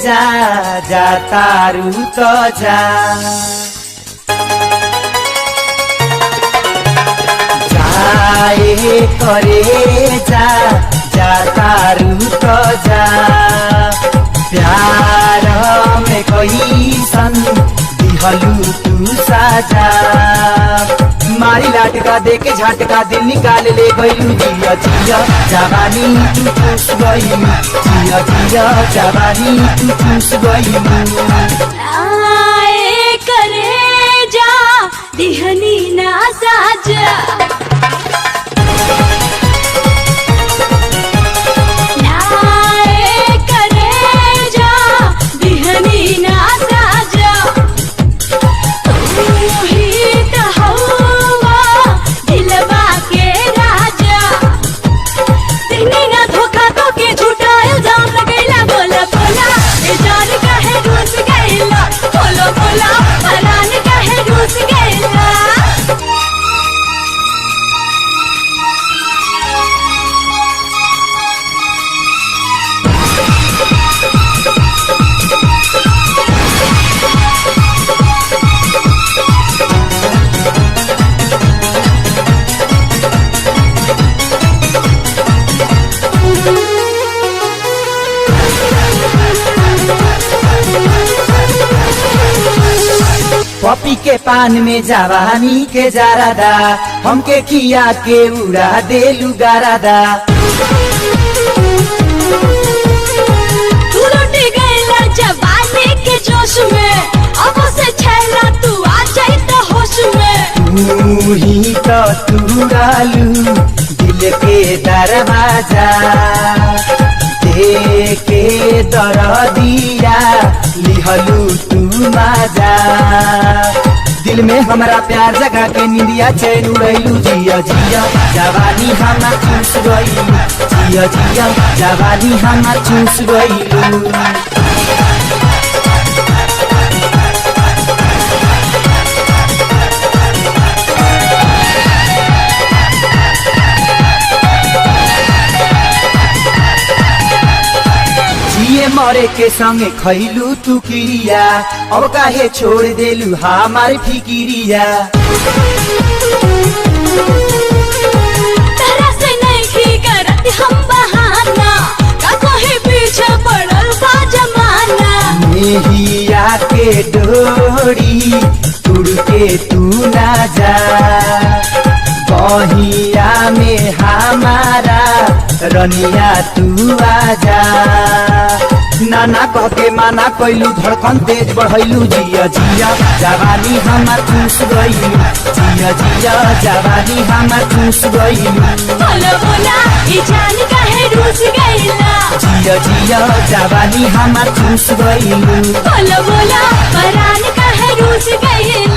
जा जा तारू तो जा जाए करे जा जा तारू तो जा प्यार में कोई सन दिहलू तू साजा मारी लाटका देके झटका दिल निकाल ले गईलू जिया जिया जवानी तू खुश गईलू जिया जिया जवानी तू खुश गईलू आए करे जा दिहनी ना साजा पपी के पान में जवानी के जारादा हमके किया के उड़ा देलू गारादा तू लुट गईला जवानी के जोश में अब से छैला तू आ जाई त होश में तू ही तो तुरालू दिल के दरवाजा देके दरदिया लिहलू तू माजा दिल में हमारा प्यार जगा के निंदिया चैन उड़ैलू जिया जिया जवानी हमार चूस गईलू जिया जिया जवानी हमार चूस गईलू मरे के संगे खैलू तू किरिया अब काहे छोड़ देलू हमार फिकिरिया तेरा से नहीं करत हम बहाना का कोई पीछे पड़ल बा जमाना मेहिया के डोरी तुड़ के तू ना जा बहिया में हमारा रनिया तू आजा नाना कह के माना कैलू धड़कन तेज बढ़ैलू जिया जिया जवानी हमार चूस गईलू जिया जिया जवानी हमार चूस गईलू बोला बोला ई जान काहे रूस गईला जिया जिया जवानी हमार चूस गईलू बोला बोला परान काहे रूस गईला।